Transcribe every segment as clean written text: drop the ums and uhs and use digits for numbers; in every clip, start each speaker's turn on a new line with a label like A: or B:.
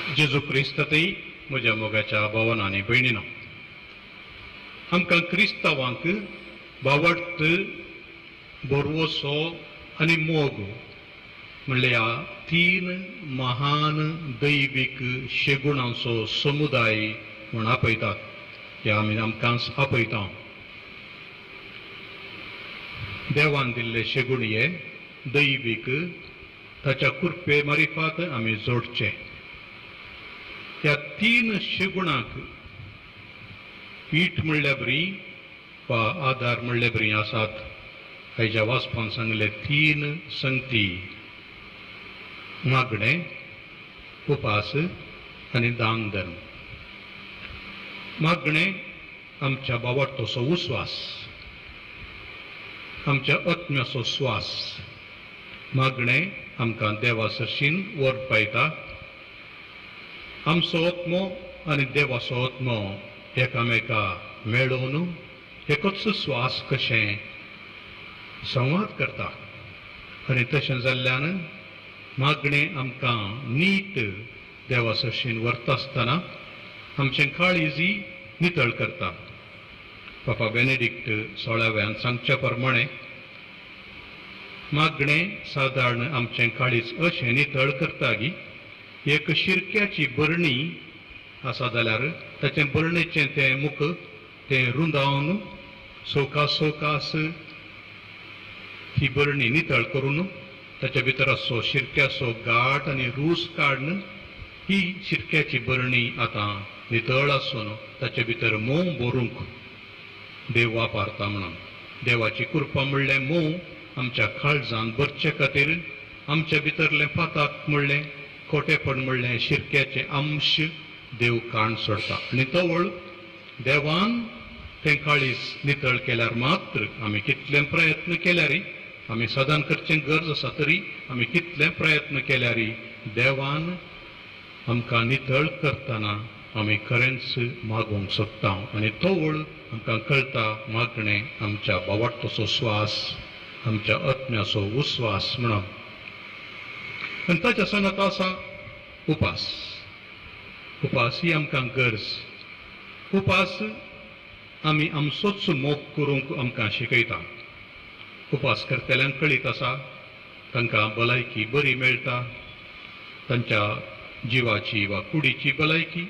A: जेजू क्रिस्तातय म्हज्या मोगाच्या भावांनो आनी भयणींनो, आमकां क्रिस्तांवांक बावडत बोरवोसो आनी मोग म्हणले ह्या तीन महान दैवीक शेगुणांचो समुदाय म्हूण आपयतात. हे आमी आमकां आपयता. देवान दिल्ले शेगूण हे दैवीक ताच्या कृपे मारिफात आमी जोडचे. ह्या तीन शेगुणाक पीठ म्हणल्या बरी वा आधार म्हणले बरी आसात. हेज्या वाचपान सांगले तीन संगती: मागणे, उपास आनी दान धर्म. मागणे आमच्या बावडतोसो उस्वास, आमच्या आत्म्याचो स्वास. मागणे आमकां देवा सरशीन व्हर पायता. आमचो आत्मो आनी देवाचो आत्मो एकामेका मेळोवन एकच स्वास कशें संवाद करता. आनी तशें जाल्ल्यान मागणे आमकां नीट देवा सरशीन व्हरता आसतना आमचें काळीजी नितळ करता. पापा बेनेडिक्ट 16व्यान सांगच्या प्रमाणे मागणे सादारण आमचें काळीज अशें नितळ करता की एक शिरक्याची बरणी आसा जाल्यार ताचें बरणेचें तें मुख तें रुंदावन सोकास ही बरणी नितळ करून ताचे भितर असो शिरक्याचो गाठ आनी रूस काडून ही शिरक्याची बरणी आतां नितळ आसून ताचे भितर मोव भरूंक देव वापरता. म्हणून देवाची कृपा म्हणलें मोव आमच्या काळजान भरचे खातीर आमच्या भितरलें पाताक म्हणलें खोटेपण म्हणलें शिरक्याचे अंश देव काण सोडता. आनी तवळ देवान तें काळीज नितळ केल्यार मात्र आमी कितले प्रयत्न केल्यारय, आमी सदां करचें गरज आसा तरी आमी कितले प्रयत्न केल्यारय देवान आमकां नितळ करतना आमी खरेंच मागूंक सोदता. आनी तवळ आमकां कळटा मागणें आमच्या बावडतोसो स्वास, आमच्या आत्म्याचो उस्वास म्हणून. आनी ताच्या सांगात आसा उपास. उपास ही आमकां गरज. उपास आमी आमचोच मोग करूंक आमकां शिकयता. उपास करतल्यांक कळीत आसा तांकां भलायकी बरी मेळटा. तांच्या जिवाची वा कुडीची भलायकी,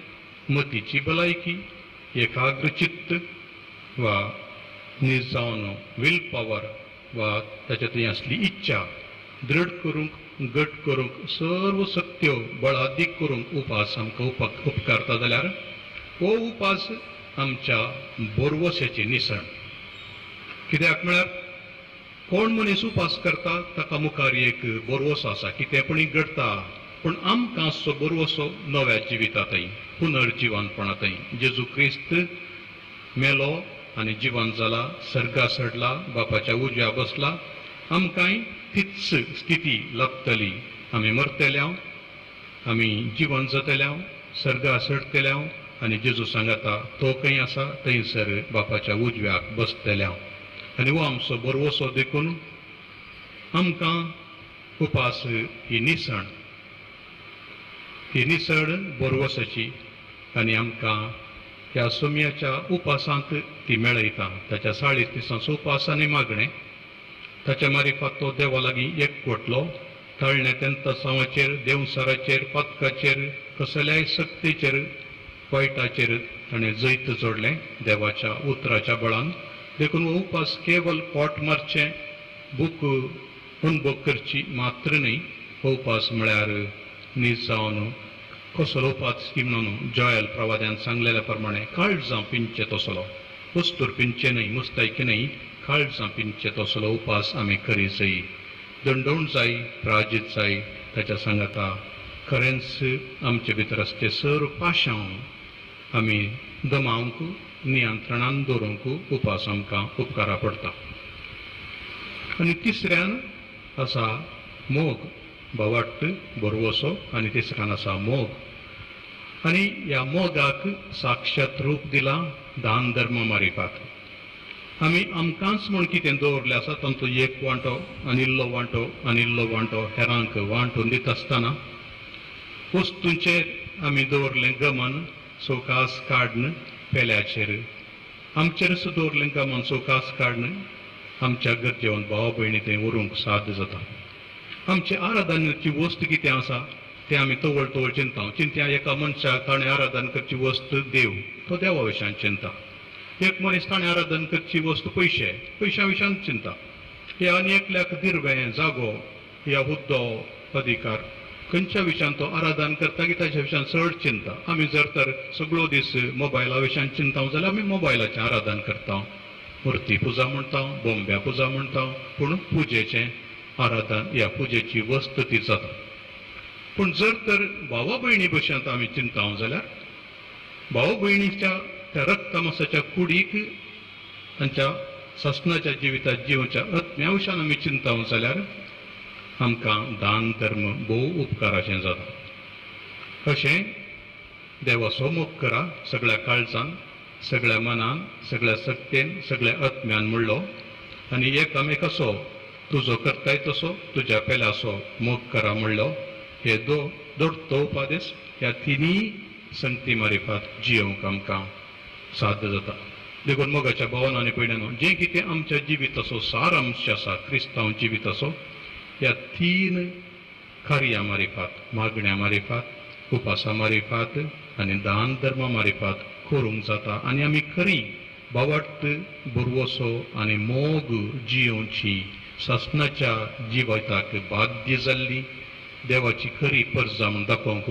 A: मतीची भलायकी, एकाग्र चित्त वा नीज जावन विल पॉवर वा ताच्यातली असली इच्छा दृढ करूंक, घट करूंक, सर्व सत्यो बळादीक करूंक उपास आमकां उपकारता. जाल्यार हो उपास आमच्या बोरवोसेची निसण. कित्याक म्हळ्यार कोण मनीस उपास करता ताका मुखार एक बोरवोसो आसा, कितेंपणी घडटा. पूण आमकां असो बोरवोसो नव्या जिवितांतय, पुनर्जिवानपणांतय. जेजू क्रिस्त मेलो आनी जिवन जाला, सर्गा चडला, बापाच्या उजव्या बसला. आमकांय तीच स्थिती लाभतली. आमी मरतल्या, आमी जिवन जातल्या, सर्गा चडतल्या आनी जेजू सांगता तो खंय आसा थंयसर बापाच्या उजव्याक बसतल्या. आनी हो आमचो बोरवोसो देखून आमकां उपास ही निसण, ही निसण बोरवोसाची. आनी आमकां ह्या सोम्याच्या उपासांत ती मेळयता. ताच्या 40 दिसांचो उपास आनी मागणें ताच्या मारिफात तो देवा लागीं एकवटलो. तळणे तेंतसांवाचेर, देवसाराचेर, पदकाचेर, कसल्याय सक्तीचेर, वायटाचेर ताणें जैत जोडलें देवाच्या उतराच्या बळान. देखून हो उपास केवल पोट मारचें, भूक अणभव करची मात्र न्ही. हो उपास म्हळ्यार नीज जावन कसलो उपास की म्हणून जोयल प्रवाद्यान सांगलेल्या प्रमाणे काळजां पिंचे तसलो, वस्तूर पिंचे न्हय, मुस्तायकी न्हय, काळजां पिंचे तसलो उपास आमी करी जाय. दंडवण जाय, प्राजीत जाय. ताच्या सांगता खरेंच आमचे भितर असते सर्व पाशांव आमी दमावंक, नियंत्रणान दवरूंक उपास आमकां उपकारा पडटा. आनी तिसऱ्यान आसा मोग, बावट, बोरवोसो. आनी तिसऱ्यान आसा मोग. आनी ह्या मोगाक साक्षात रूप दिला दान धर्मा मारिफात. आमी आमकांच म्हूण कितें दवरलें आसा तांचो एक वांटो आनी इल्लो वांटो हेरांक वांटून दिता आसतना वस्तूंचेर आमी दवरलें गमन सोकास काडन पेल्याचेर आमचेर दवरलें गमन सोकास काडन आमच्या गरजेवन भाव भयणी थंय व्हरूंक साध्य जाता आमची आराधनाची वस्त कितें आसा तें आमी तवळ तवळ चिंता चिंत्या एका मनशाक ताणें आराधन करची वस्त देव तो देवा विशयान चिंता एक मनीस ताणें आराधन करची वस्त पयशा विशयान चिंता हे आनी एकल्याक दिर्वें जागो या हुद्दो अधिकार खंयच्या विशयान तो आराधन करता की ताच्या विशयान चड चिंता आमी जर तर सगळो दीस मोबायला विशयान चिंता जाल्यार आमी मोबायलाचें आराधन करता मुर्ती पुजा म्हणटा बोंब्या पुजा म्हणटा पूण पुजेचें आराधन ह्या पुजेची वस्त ती जाता पूण जर तर भावा भयणी भशेन आमी चिंता जाल्यार भाव भयणीच्या त्या रक्तमासाच्या कुडीक तांच्या ससनाच्या जिवितात जिवच्या आत्म्या विशयान आमी चिंता जाल्यार आमकां दान धर्म भोव उपकाराचें जाता अशें देवाचो मोग करा सगळ्या काळजान सगळ्या मनान सगळ्या सक्तेन सगळ्या आत्म्यान म्हणलो आनी एकामेकाचो तुजो करताय तसो तुज्या पेल्याचो मोग करा म्हणलो हे दोड उपादेश ह्या तिनी संगती मारिफात जियोवंक आमकां साध्य जाता देखून मोगाच्या भावनांनी पळयल्यानो जें कितें आमच्या जिविताचो सार आमचे आसा क्रिस्तांव जिविताचो ह्या तीन कार्यां मारिफात मागण्या मारिफात उपासा मारिफात आनी दान धर्मा मारिफात करूंक जाता आनी आमी खरी बावट बुरवोसो आनी मोग जियोवची ससनाच्या जिविताक बाध्य जाल्ली देवाची खरी परजा म्हूण दाखोवंक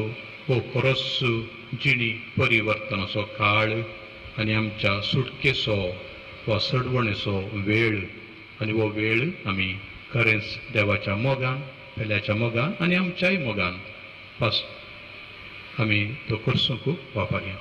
A: हो खरोच जिणी परिवर्तनाचो काळ आनी आमच्या सुटकेचो वा सडवणेचो वेळ आनी हो वेळ आमी खरेंच देवाच्या मोगान पेल्याच्या मोगान आनी आमच्याय मोगान आमी तो करसूंक वापरया